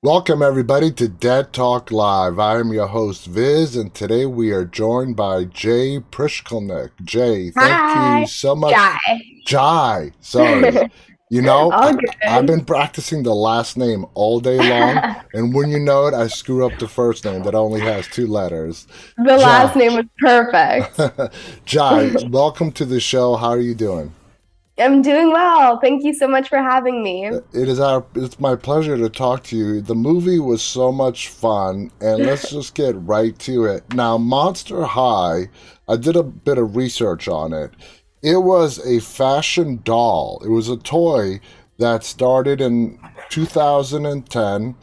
Welcome, everybody, to Dead Talk Live. I am your host, Viz, and today we are joined by Jay Prishkulnik. Jay, thank you Hi, so much. Jai. Jai, sorry. All I've good. been practicing the last name all day long, and when you know it, I screw up the first name that only has two letters. The last Jai. name was perfect. Jai, welcome to the show. How are you doing? I'm doing well. Thank you so much for having me. It's my pleasure to talk to you. The movie was so much fun, and let's just get right to it. Now, Monster High, I did a bit of research on it. It was a fashion doll. It was a toy that started in 2010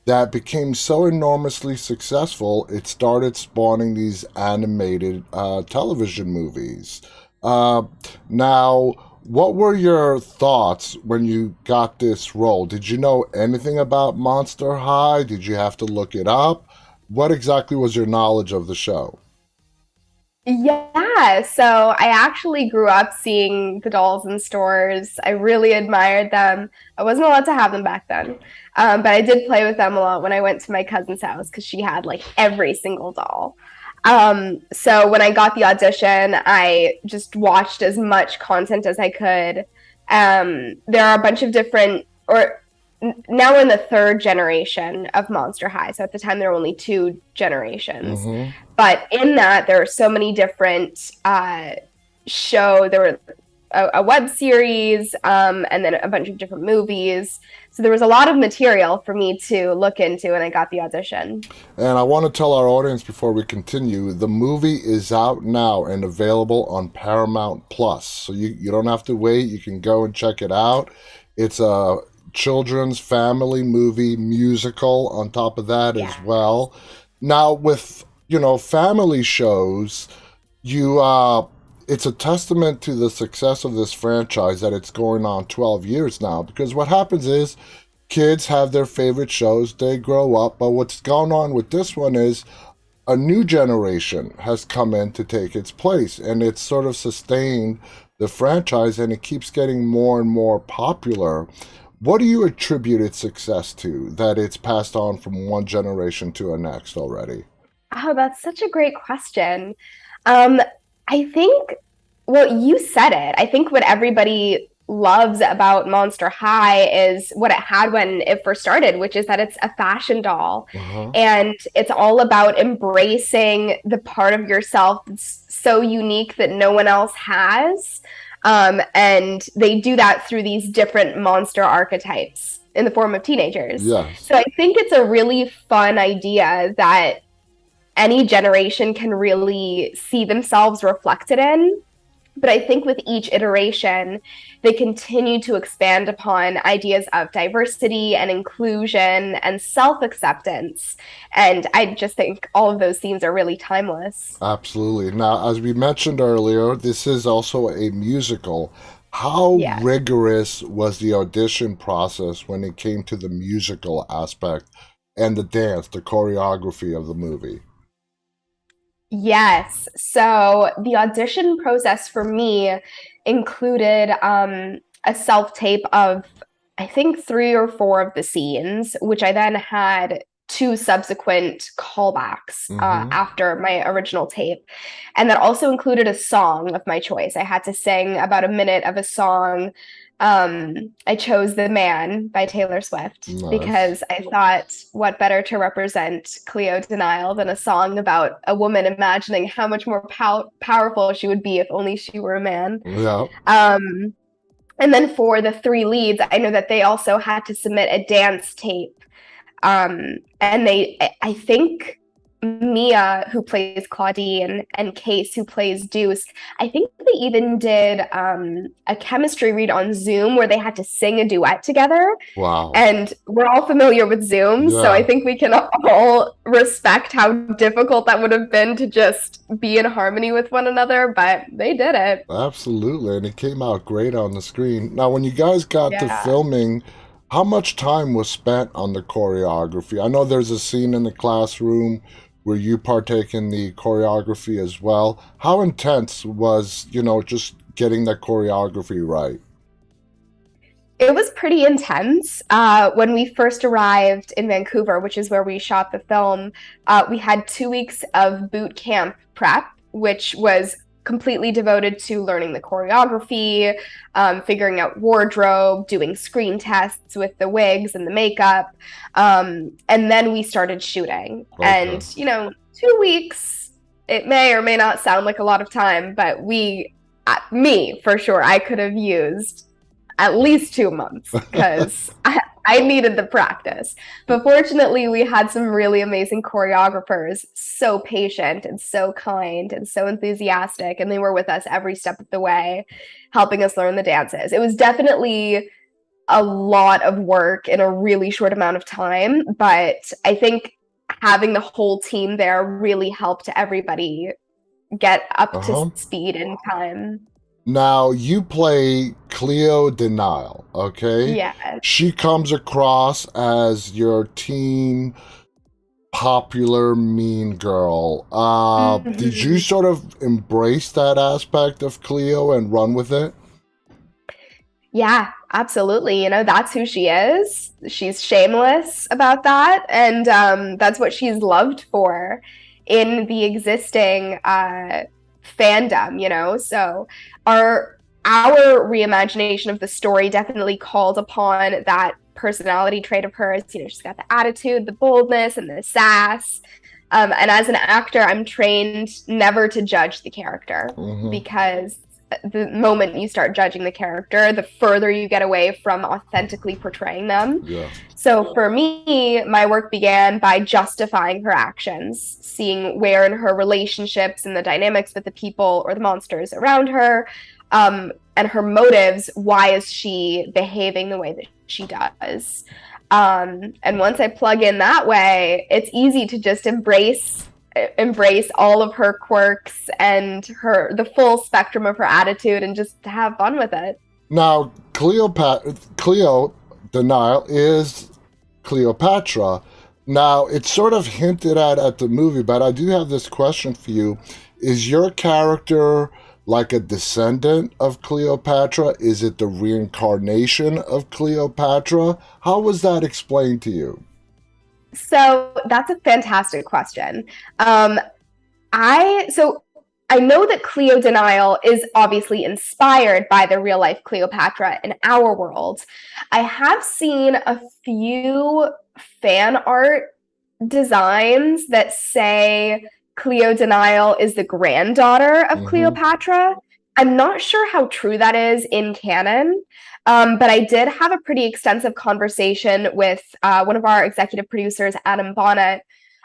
that became so enormously successful, it started spawning these animated television movies. Uh, Now, what were your thoughts when you got this role? Did you know anything about Monster High? Did you have to look it up? What exactly was your knowledge of the show? Yeah, so I actually grew up seeing the dolls in stores. I really admired them. I wasn't allowed to have them back then, but I did play with them a lot when I went to my cousin's house because she had like every single doll. So when I got the audition, I just watched as much content as I could. There are a bunch of different, or now we're in the third generation of Monster High. So at the time, there were only two generations. Mm-hmm. But in that, there are so many different There were a web series, and then a bunch of different movies. So there was a lot of material for me to look into when I got the audition. And I want to tell our audience before we continue, the movie is out now and available on Paramount Plus. So you don't have to wait. You can go and check it out. It's a children's family movie musical on top of that as Yeah. well. Now with, family shows, you it's a testament to the success of this franchise that it's going on 12 years now, because what happens is kids have their favorite shows, they grow up, but what's going on with this one is a new generation has come in to take its place, and it's sort of sustained the franchise, and it keeps getting more and more popular. What do you attribute its success to, that it's passed on from one generation to the next already? Oh, that's such a great question. Um, I think, well, you said it. I think what everybody loves about Monster High is what it had when it first started, which is that it's a fashion doll. Uh-huh. And it's all about embracing the part of yourself that's so unique that no one else has. And they do that through these different monster archetypes in the form of teenagers. Yes. So I think it's a really fun idea that any generation can really see themselves reflected in. But I think with each iteration, they continue to expand upon ideas of diversity and inclusion and self acceptance. And I just think all of those themes are really timeless. Absolutely. Now, as we mentioned earlier, this is also a musical. How Yeah. rigorous was the audition process when it came to the musical aspect and the dance, the choreography of the movie? Yes. So the audition process for me included a self tape of, I think, three or four of the scenes, which I then had two subsequent callbacks Mm-hmm. after my original tape. And that also included a song of my choice. I had to sing about a minute of a song. I chose The Man by Taylor Swift Nice. because I thought what better to represent Cleo De Nile than a song about a woman imagining how much more powerful she would be if only she were a man. Yeah. Um, and then for the three leads, I know that they also had to submit a dance tape. And I think Mia, who plays Claudine, and Case, who plays Deuce, I think they even did a chemistry read on Zoom where they had to sing a duet together. Wow. And we're all familiar with Zoom, so I Yeah. think we can all respect how difficult that would have been to just be in harmony with one another, but they did it. Absolutely. And it came out great on the screen. Now, when you guys got to Yeah. filming, how much time was spent on the choreography? I know there's a scene in the classroom where you partake in the choreography as well. How intense was, just getting that choreography right? It was pretty intense. When we first arrived in Vancouver, which is where we shot the film, we had 2 weeks of boot camp prep, which was completely devoted to learning the choreography, figuring out wardrobe, doing screen tests with the wigs and the makeup. And then we started shooting. Okay. And, 2 weeks, it may or may not sound like a lot of time, but me, for sure, I could have used at least 2 months because I needed the practice. But fortunately, we had some really amazing choreographers, so patient and so kind and so enthusiastic. And they were with us every step of the way, helping us learn the dances. It was definitely a lot of work in a really short amount of time. But I think having the whole team there really helped everybody get up to speed in time. Now, you play Cleo De Nile, okay? Yeah. She comes across as your teen, popular, mean girl. Did you sort of embrace that aspect of Cleo and run with it? Yeah, absolutely. That's who she is. She's shameless about that. And that's what she's loved for in the existing fandom, so our reimagination of the story definitely called upon that personality trait of hers. She's got the attitude, the boldness, and the sass. And as an actor, I'm trained never to judge the character because the moment you start judging the character, the further you get away from authentically portraying them. Yeah. So for me, my work began by justifying her actions, seeing where in her relationships and the dynamics with the people or the monsters around her, and her motives, why is she behaving the way that she does? And once I plug in that way, it's easy to just embrace all of her quirks and the full spectrum of her attitude and just have fun with it. Now, Cleo De Nile is Cleopatra. Now, it's sort of hinted at the movie, but I do have this question for you. Is your character like a descendant of Cleopatra? Is it the reincarnation of Cleopatra? How was that explained to you? So that's a fantastic question. I know that Cleo De Nile is obviously inspired by the real life Cleopatra in our world. I have seen a few fan art designs that say Cleo De Nile is the granddaughter of Cleopatra. I'm not sure how true that is in canon. But I did have a pretty extensive conversation with one of our executive producers, Adam Bonnet,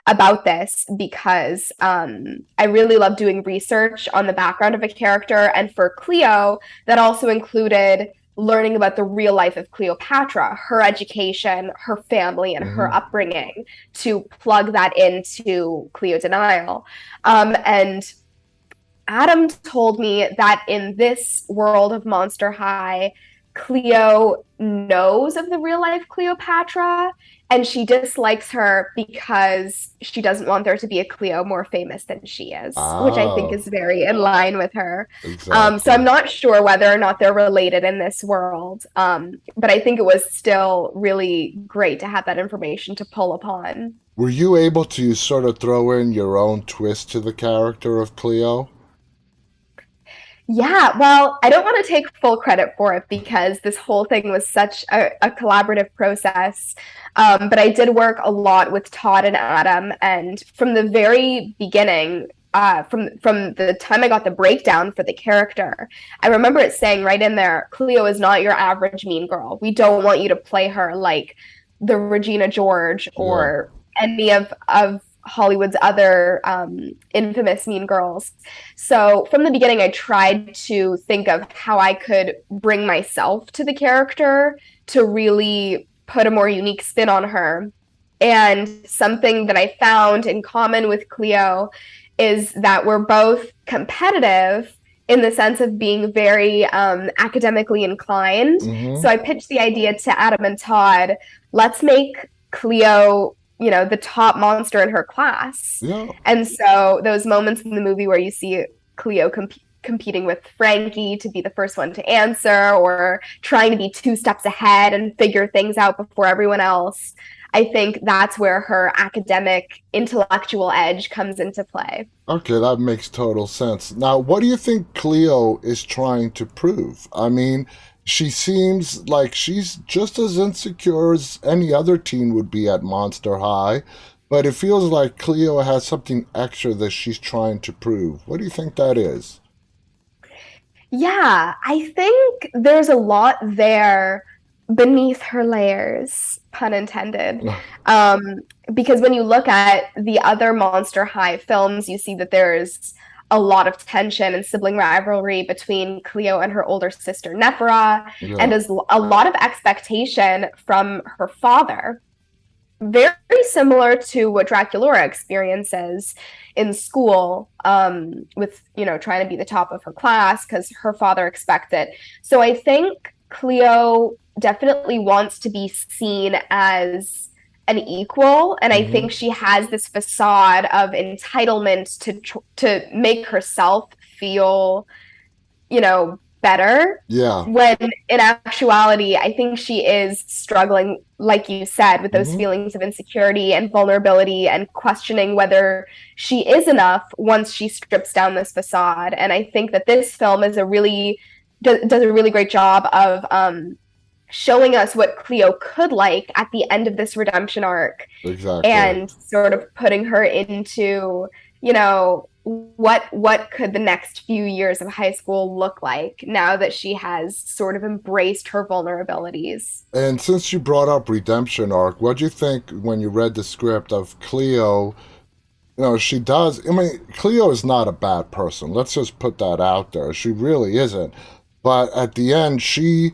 about this because I really love doing research on the background of a character. And for Cleo, that also included learning about the real life of Cleopatra, her education, her family, and her upbringing to plug that into Cleo De Nile. And Adam told me that in this world of Monster High, Cleo knows of the real life Cleopatra and she dislikes her because she doesn't want there to be a Cleo more famous than she is, which I think is very in line with her. Exactly. So I'm not sure whether or not they're related in this world, but I think it was still really great to have that information to pull upon. Were you able to sort of throw in your own twist to the character of Cleo? Yeah, well, I don't want to take full credit for it because this whole thing was such a collaborative process. But I did work a lot with Todd and Adam. And from the very beginning, from the time I got the breakdown for the character, I remember it saying right in there, Cleo is not your average mean girl. We don't want you to play her like the Regina George or any of Hollywood's other infamous mean girls. So from the beginning, I tried to think of how I could bring myself to the character to really put a more unique spin on her. And something that I found in common with Cleo is that we're both competitive in the sense of being very academically inclined. So I pitched the idea to Adam and Todd, let's make Cleo the top monster in her class. Yeah. And so those moments in the movie where you see Cleo competing with Frankie to be the first one to answer, or trying to be 2 steps ahead and figure things out before everyone else. I think that's where her academic, intellectual edge comes into play. Okay, that makes total sense. Now, what do you think Cleo is trying to prove? I mean, she seems like she's just as insecure as any other teen would be at Monster High, but it feels like Cleo has something extra that she's trying to prove. What do you think that is? Yeah, I think there's a lot there beneath her layers, pun intended. Um, because when you look at the other Monster High films, you see that there's a lot of tension and sibling rivalry between Cleo and her older sister Nephra, and Yeah. there's a lot of expectation from her father, very similar to what Draculaura experiences in school, with trying to be the top of her class because her father expects it. So I think Cleo definitely wants to be seen as an equal, and I Hmm. think she has this facade of entitlement to make herself feel better, Yeah. when in actuality, I think she is struggling, like you said, with those Hmm. feelings of insecurity and vulnerability and questioning whether she is enough once she strips down this facade. And I think that this film is does a really great job of showing us what Cleo could like at the end of this redemption arc, Exactly. and sort of putting her into, what could the next few years of high school look like now that she has sort of embraced her vulnerabilities. And since you brought up Redemption Arc, what do you think when you read the script of Cleo? She does. I mean, Cleo is not a bad person. Let's just put that out there. She really isn't. But at the end, she,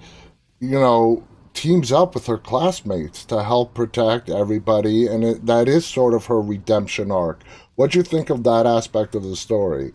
you know, teams up with her classmates to help protect everybody, and that is sort of her redemption arc. What do you think of that aspect of the story?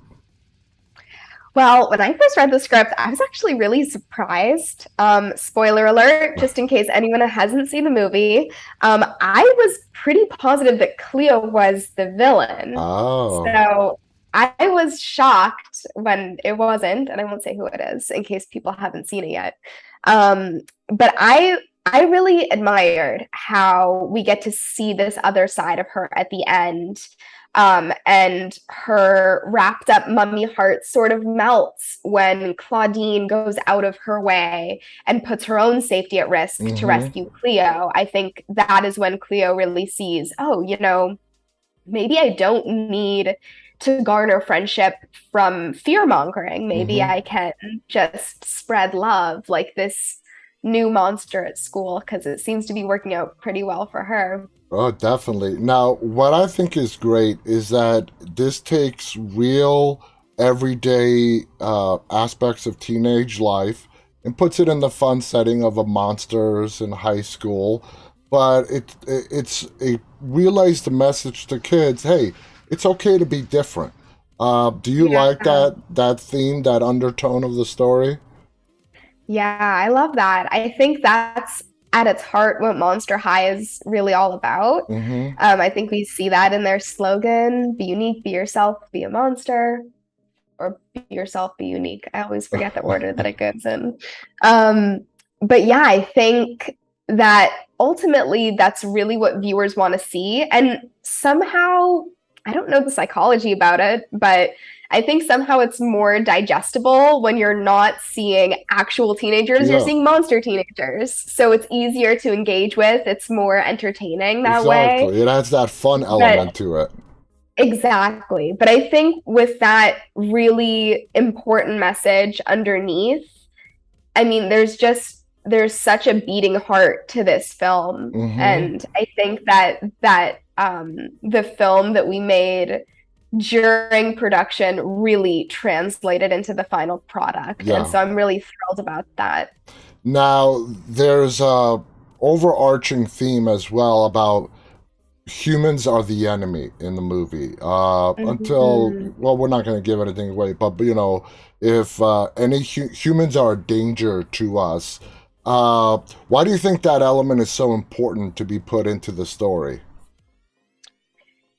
Well, when I first read the script, I was actually really surprised. Spoiler alert, just in case anyone hasn't seen the movie. I was pretty positive that Cleo was the villain. Oh, So I was shocked when it wasn't, and I won't say who it is in case people haven't seen it yet. But I really admired how we get to see this other side of her at the end. And her wrapped up mummy heart sort of melts when Claudine goes out of her way and puts her own safety at risk to mm-hmm. rescue Cleo. I think that is when Cleo really sees, oh, maybe I don't need to garner friendship from fear mongering. Maybe Mm-hmm. I can just spread love like this new monster at school, because it seems to be working out pretty well for her. Oh, definitely. Now, what I think is great is that this takes real everyday aspects of teenage life and puts it in the fun setting of a monsters in high school. But it relays the message to kids, hey, it's okay to be different. Do you like Yeah. that theme, that undertone of the story? Yeah, I love that. I think that's at its heart what Monster High is really all about. Mm-hmm. I think we see that in their slogan: be unique, be yourself, be a monster, or be yourself, be unique. I always forget the order that it goes in. Um, but yeah, I think that ultimately that's really what viewers want to see. And somehow, I don't know the psychology about it, but I think somehow it's more digestible when you're not seeing actual teenagers, you're Yeah, seeing monster teenagers. So it's easier to engage with, it's more entertaining that way. exactly. It adds that fun But element to it. exactly. But I think with that really important message underneath, I mean, there's such a beating heart to this film. Mm-hmm. And I think that the film that we made during production really translated into the final product. And Yeah. so I'm really thrilled about that. Now, there's a overarching theme as well about humans are the enemy in the movie. Until, Mhm. well, we're not going to give anything away, but if any humans are a danger to us, why do you think that element is so important to be put into the story?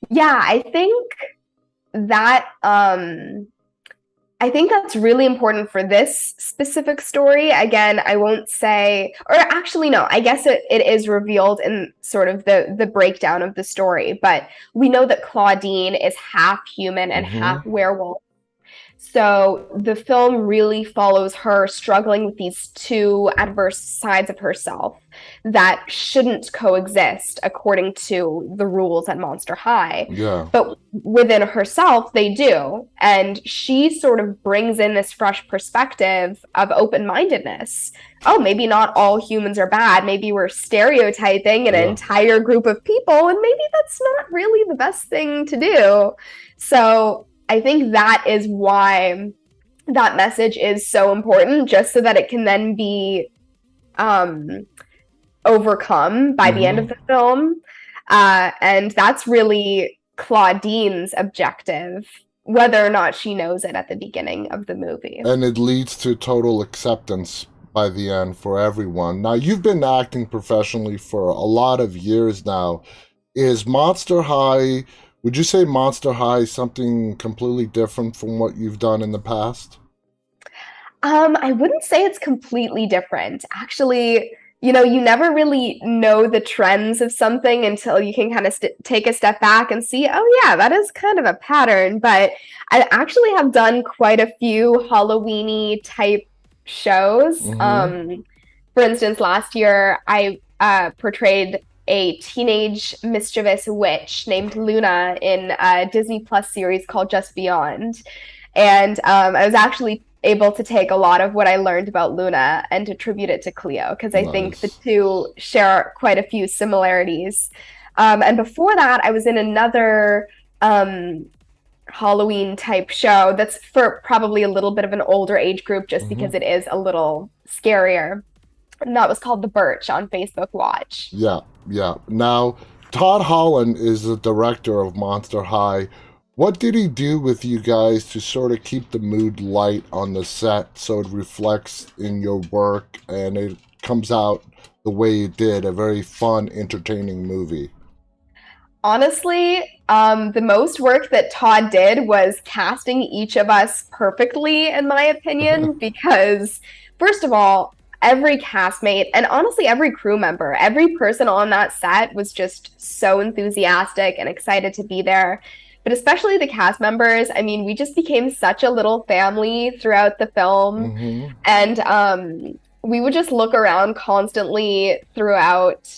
Yeah, I think that I think that's really important for this specific story. Again, I won't say, or actually, no, I guess it is revealed in sort of the breakdown of the story. But we know that Claudine is half human and half werewolf. So the film really follows her struggling with these two adverse sides of herself that shouldn't coexist according to the rules at Monster High. Yeah. But within herself, they do. And she sort of brings in this fresh perspective of open-mindedness. Oh, maybe not all humans are bad. Maybe we're stereotyping an entire group of people, and maybe that's not really the best thing to do. So I think that is why that message is so important, just so that it can then be overcome by the end of the film. And that's really Claudine's objective, whether or not she knows it at the beginning of the movie. And it leads to total acceptance by the end for everyone. Now, you've been acting professionally for a lot of years now. Is Monster High... Would you say Monster High is something completely different from what you've done in the past? I wouldn't say it's completely different. Actually, you never really know the trends of something until you can kind of take a step back and see, oh yeah, that is kind of a pattern. But I actually have done quite a few Halloween-y type shows. For instance, last year I portrayed a teenage mischievous witch named Luna in a Disney Plus series called Just Beyond. And I was actually able to take a lot of what I learned about Luna and attribute it to Cleo, because I think the two share quite a few similarities. And before that, I was in another Halloween type show that's for probably a little bit of an older age group, just because it is a little scarier. And that was called The Birch on Facebook Watch. Yeah. Now, Todd Holland is the director of Monster High. What did he do with you guys to sort of keep the mood light on the set so it reflects in your work and it comes out the way it did, a very fun, entertaining movie? Honestly, the most work that Todd did was casting each of us perfectly, in my opinion, because, first of all, every castmate and honestly every crew member, every person on that set was just so enthusiastic and excited to be there. But especially the cast members, I mean, we just became such a little family throughout the film. And we would just look around constantly throughout,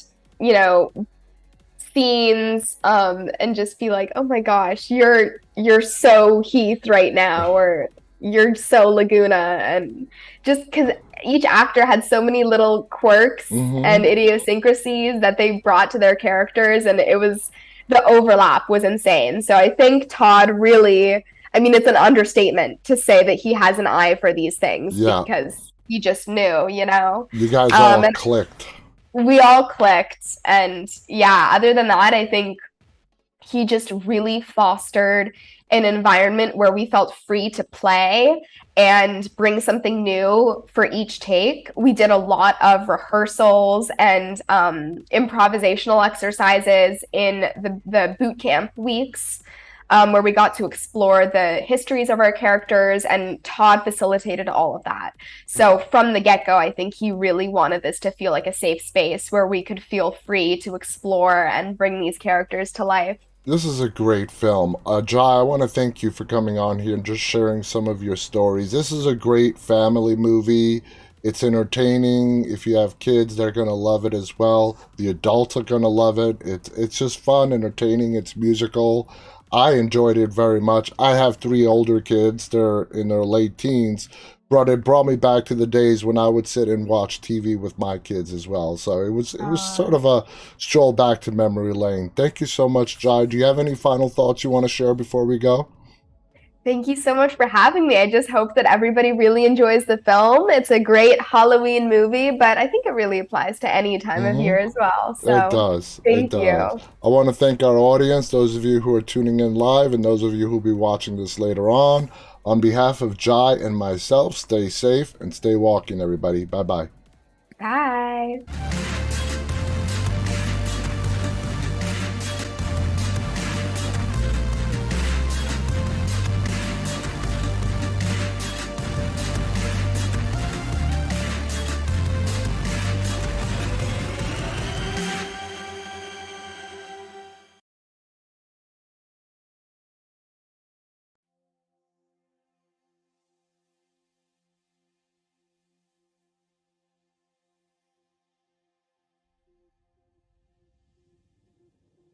scenes, and just be like, oh my gosh, you're so Heath right now, or you're so Laguna. And just because each actor had so many little quirks and idiosyncrasies that they brought to their characters, and the overlap was insane. So I think Todd really, I mean, it's an understatement to say that he has an eye for these things, because he just knew, You guys all clicked. We all clicked. And yeah, other than that, I think he just really fostered an environment where we felt free to play and bring something new for each take. We did a lot of rehearsals and improvisational exercises in the boot camp weeks, where we got to explore the histories of our characters, and Todd facilitated all of that. So from the get-go, I think he really wanted this to feel like a safe space where we could feel free to explore and bring these characters to life. This is a great film. Jai, I want to thank you for coming on here and just sharing some of your stories. This is a great family movie. It's entertaining. If you have kids, they're going to love it as well. The adults are going to love it. It's just fun, entertaining. It's musical. I enjoyed it very much. I have 3 older kids. They're in their late teens. But it brought me back to the days when I would sit and watch TV with my kids as well. So it was sort of a stroll back to memory lane. Thank you so much, Jai. Do you have any final thoughts you want to share before we go? Thank you so much for having me. I just hope that everybody really enjoys the film. It's a great Halloween movie, but I think it really applies to any time of year as well. So it does. Thank you. I want to thank our audience, those of you who are tuning in live, and those of you who will be watching this later on. On behalf of Jai and myself, stay safe and stay walking, everybody. Bye-bye. Bye.